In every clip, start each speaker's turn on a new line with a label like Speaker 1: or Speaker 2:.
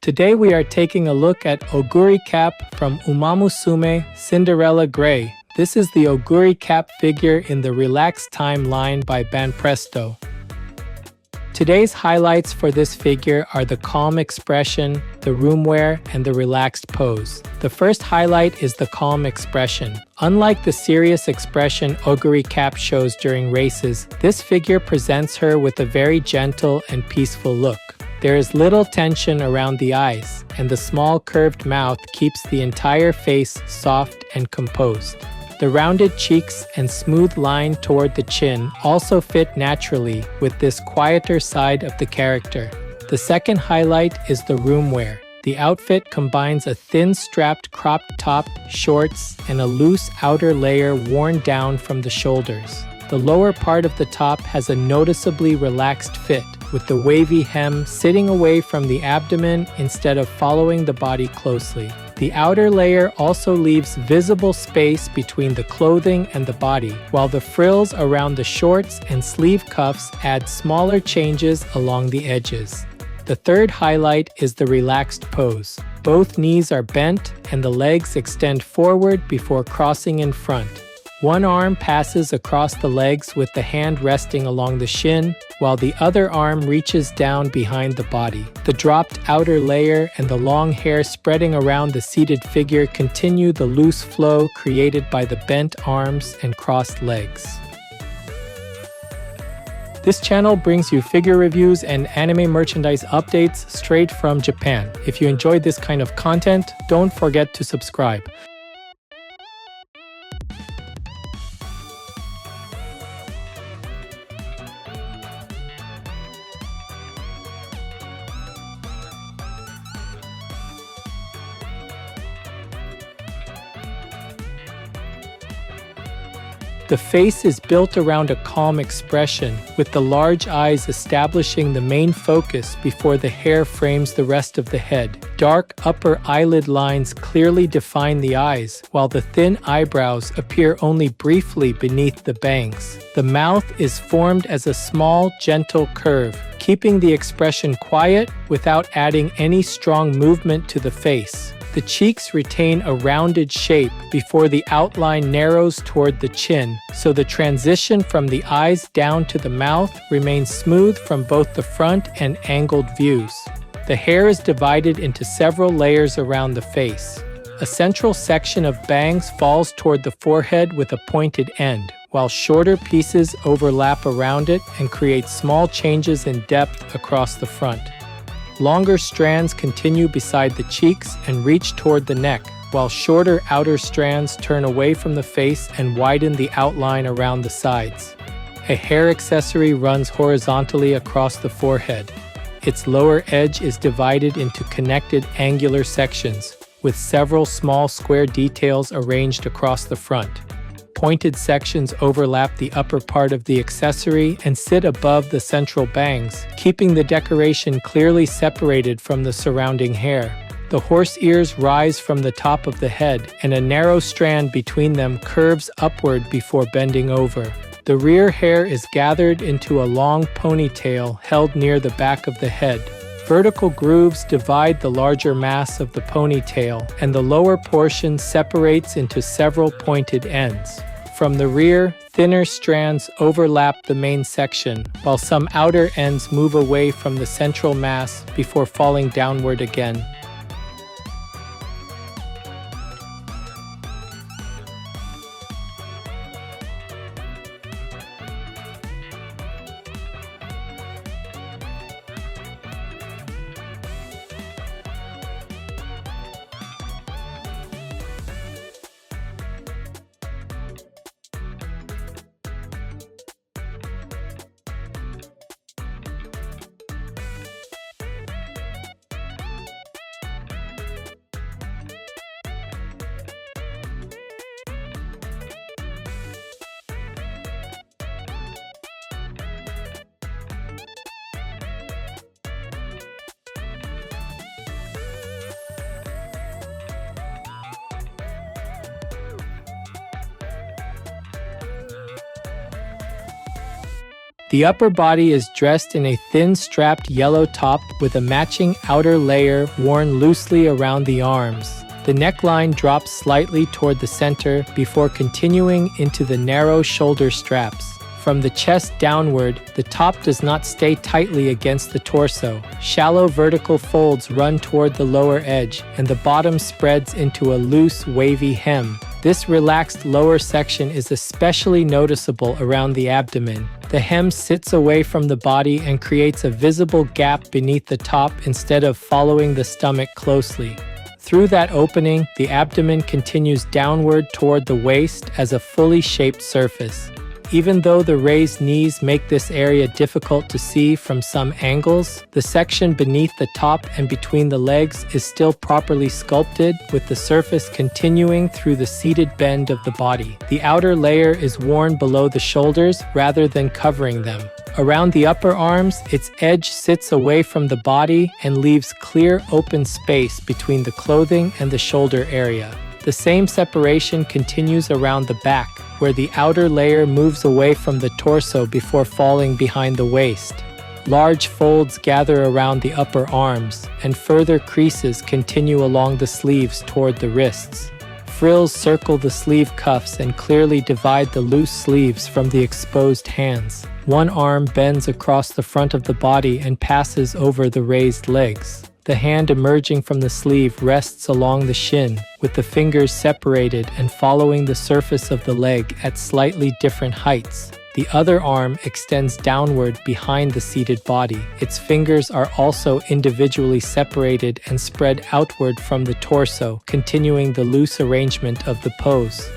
Speaker 1: Today we are taking a look at Oguri Cap from Umamusume, Cinderella Gray. This is the Oguri Cap figure in the Relaxed Time line by Banpresto. Today's highlights for this figure are the calm expression, the roomwear, and the relaxed pose. The first highlight is the calm expression. Unlike the serious expression Oguri Cap shows during races, this figure presents her with a very gentle and peaceful look. There is little tension around the eyes, and the small curved mouth keeps the entire face soft and composed. The rounded cheeks and smooth line toward the chin also fit naturally with this quieter side of the character. The second highlight is the roomwear. The outfit combines a thin strapped cropped top, shorts, and a loose outer layer worn down from the shoulders. The lower part of the top has a noticeably relaxed fit, with the wavy hem sitting away from the abdomen instead of following the body closely. The outer layer also leaves visible space between the clothing and the body, while the frills around the shorts and sleeve cuffs add smaller changes along the edges. The third highlight is the relaxed pose. Both knees are bent and the legs extend forward before crossing in front. One arm passes across the legs with the hand resting along the shin, while the other arm reaches down behind the body. The dropped outer layer and the long hair spreading around the seated figure continue the loose flow created by the bent arms and crossed legs. This channel brings you figure reviews and anime merchandise updates straight from Japan. If you enjoyed this kind of content, don't forget to subscribe. The face is built around a calm expression, with the large eyes establishing the main focus before the hair frames the rest of the head. Dark upper eyelid lines clearly define the eyes, while the thin eyebrows appear only briefly beneath the bangs. The mouth is formed as a small, gentle curve, keeping the expression quiet without adding any strong movement to the face. The cheeks retain a rounded shape before the outline narrows toward the chin, so the transition from the eyes down to the mouth remains smooth from both the front and angled views. The hair is divided into several layers around the face. A central section of bangs falls toward the forehead with a pointed end, while shorter pieces overlap around it and create small changes in depth across the front. Longer strands continue beside the cheeks and reach toward the neck, while shorter outer strands turn away from the face and widen the outline around the sides. A hair accessory runs horizontally across the forehead. Its lower edge is divided into connected angular sections, with several small square details arranged across the front. Pointed sections overlap the upper part of the accessory and sit above the central bangs, keeping the decoration clearly separated from the surrounding hair. The horse ears rise from the top of the head, and a narrow strand between them curves upward before bending over. The rear hair is gathered into a long ponytail held near the back of the head. Vertical grooves divide the larger mass of the ponytail, and the lower portion separates into several pointed ends. From the rear, thinner strands overlap the main section, while some outer ends move away from the central mass before falling downward again. The upper body is dressed in a thin strapped yellow top with a matching outer layer worn loosely around the arms. The neckline drops slightly toward the center before continuing into the narrow shoulder straps. From the chest downward, the top does not stay tightly against the torso. Shallow vertical folds run toward the lower edge, and the bottom spreads into a loose, wavy hem. This relaxed lower section is especially noticeable around the abdomen. The hem sits away from the body and creates a visible gap beneath the top instead of following the stomach closely. Through that opening, the abdomen continues downward toward the waist as a fully shaped surface. Even though the raised knees make this area difficult to see from some angles, the section beneath the top and between the legs is still properly sculpted, with the surface continuing through the seated bend of the body. The outer layer is worn below the shoulders rather than covering them. Around the upper arms, its edge sits away from the body and leaves clear open space between the clothing and the shoulder area. The same separation continues around the back, where the outer layer moves away from the torso before falling behind the waist. Large folds gather around the upper arms, and further creases continue along the sleeves toward the wrists. Frills circle the sleeve cuffs and clearly divide the loose sleeves from the exposed hands. One arm bends across the front of the body and passes over the raised legs. The hand emerging from the sleeve rests along the shin, with the fingers separated and following the surface of the leg at slightly different heights. The other arm extends downward behind the seated body. Its fingers are also individually separated and spread outward from the torso, continuing the loose arrangement of the pose.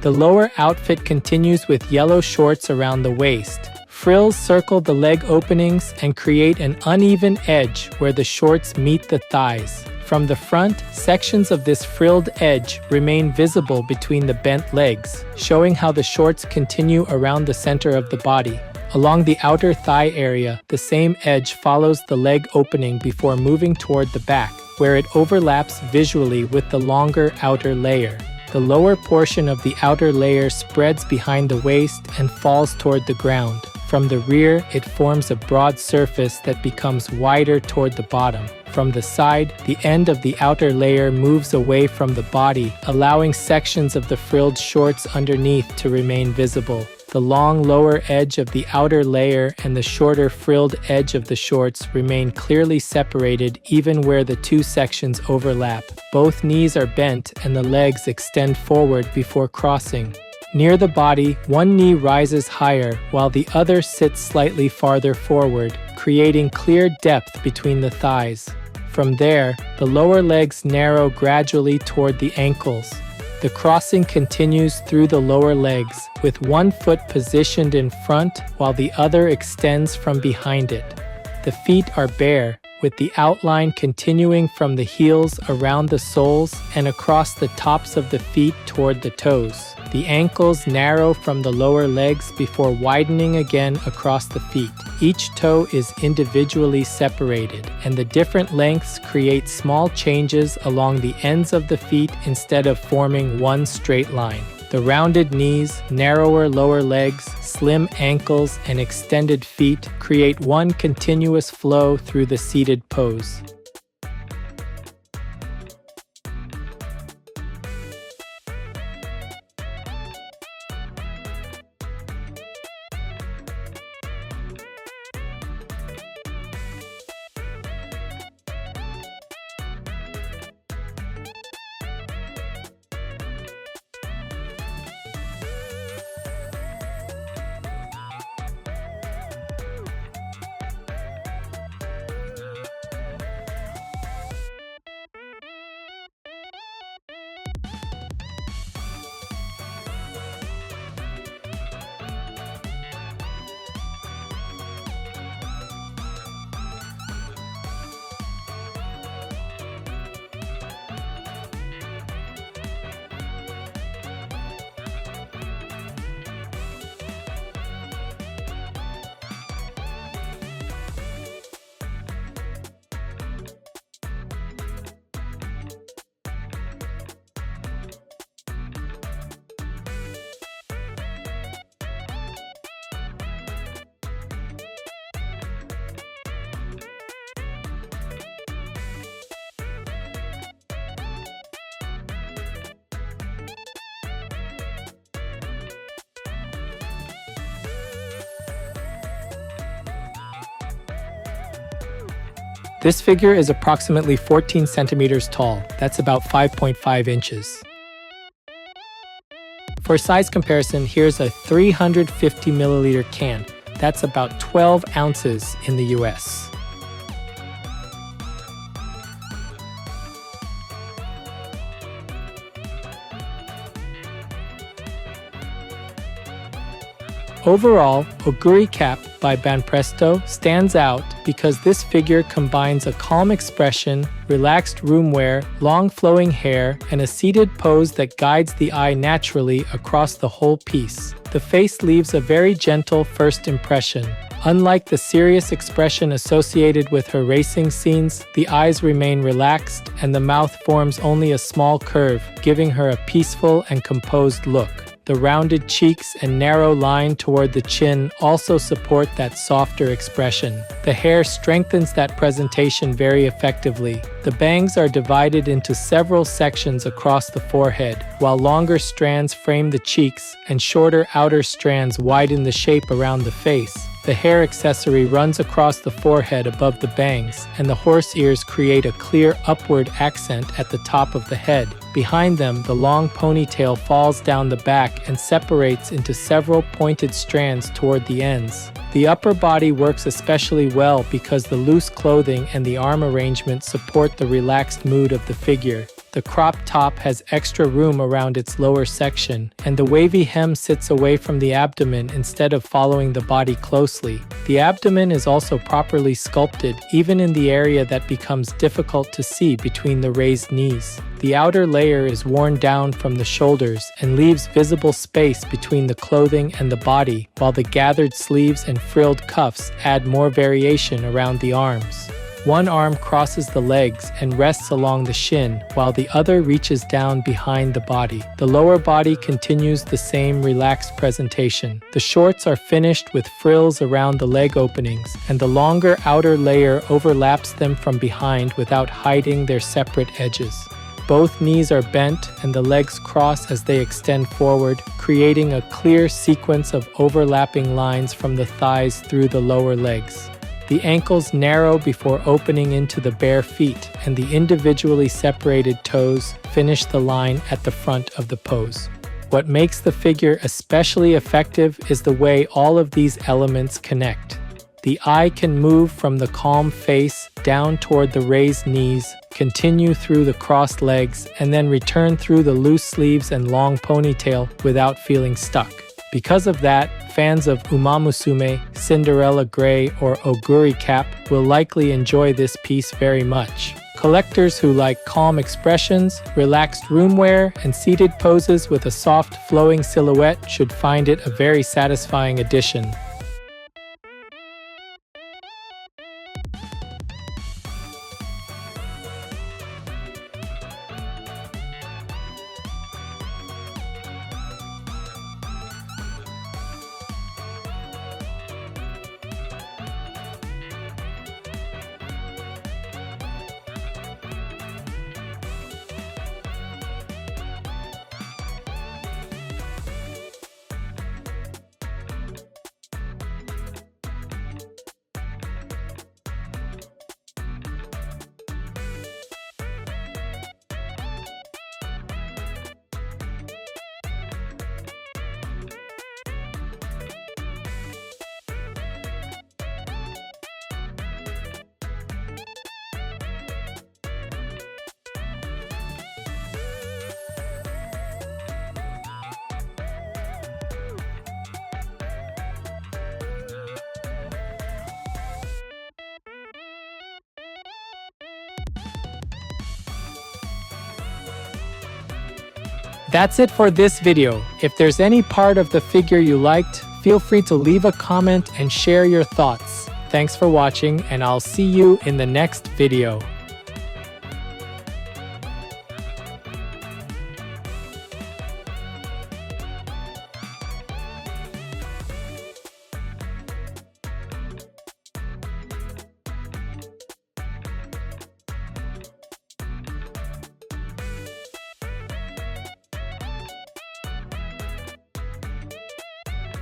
Speaker 1: The lower outfit continues with yellow shorts around the waist. Frills circle the leg openings and create an uneven edge where the shorts meet the thighs. From the front, sections of this frilled edge remain visible between the bent legs, showing how the shorts continue around the center of the body. Along the outer thigh area, the same edge follows the leg opening before moving toward the back, where it overlaps visually with the longer outer layer. The lower portion of the outer layer spreads behind the waist and falls toward the ground. From the rear, it forms a broad surface that becomes wider toward the bottom. From the side, the end of the outer layer moves away from the body, allowing sections of the frilled shorts underneath to remain visible. The long lower edge of the outer layer and the shorter frilled edge of the shorts remain clearly separated even where the two sections overlap. Both knees are bent and the legs extend forward before crossing. Near the body, one knee rises higher while the other sits slightly farther forward, creating clear depth between the thighs. From there, the lower legs narrow gradually toward the ankles. The crossing continues through the lower legs, with one foot positioned in front while the other extends from behind it. The feet are bare, with the outline continuing from the heels around the soles and across the tops of the feet toward the toes. The ankles narrow from the lower legs before widening again across the feet. Each toe is individually separated, and the different lengths create small changes along the ends of the feet instead of forming one straight line. The rounded knees, narrower lower legs, slim ankles, and extended feet create one continuous flow through the seated pose. This figure is approximately 14 centimeters tall. That's about 5.5 inches. For size comparison, here's a 350 milliliter can. That's about 12 ounces in the US. Overall, Oguri Cap by Banpresto stands out because this figure combines a calm expression, relaxed room wear, long flowing hair, and a seated pose that guides the eye naturally across the whole piece. The face leaves a very gentle first impression. Unlike the serious expression associated with her racing scenes, the eyes remain relaxed and the mouth forms only a small curve, giving her a peaceful and composed look. The rounded cheeks and narrow line toward the chin also support that softer expression. The hair strengthens that presentation very effectively. The bangs are divided into several sections across the forehead, while longer strands frame the cheeks and shorter outer strands widen the shape around the face. The hair accessory runs across the forehead above the bangs, and the horse ears create a clear upward accent at the top of the head. Behind them, the long ponytail falls down the back and separates into several pointed strands toward the ends. The upper body works especially well because the loose clothing and the arm arrangement support the relaxed mood of the figure. The crop top has extra room around its lower section, and the wavy hem sits away from the abdomen instead of following the body closely. The abdomen is also properly sculpted, even in the area that becomes difficult to see between the raised knees. The outer layer is worn down from the shoulders and leaves visible space between the clothing and the body, while the gathered sleeves and frilled cuffs add more variation around the arms. One arm crosses the legs and rests along the shin, while the other reaches down behind the body. The lower body continues the same relaxed presentation. The shorts are finished with frills around the leg openings, and the longer outer layer overlaps them from behind without hiding their separate edges. Both knees are bent and the legs cross as they extend forward, creating a clear sequence of overlapping lines from the thighs through the lower legs. The ankles narrow before opening into the bare feet, and the individually separated toes finish the line at the front of the pose. What makes the figure especially effective is the way all of these elements connect. The eye can move from the calm face down toward the raised knees, continue through the crossed legs, and then return through the loose sleeves and long ponytail without feeling stuck. Because of that, fans of Umamusume, Cinderella Gray, or Oguri Cap will likely enjoy this piece very much. Collectors who like calm expressions, relaxed room wear, and seated poses with a soft, flowing silhouette should find it a very satisfying addition. That's it for this video. If there's any part of the figure you liked, feel free to leave a comment and share your thoughts. Thanks for watching, and I'll see you in the next video.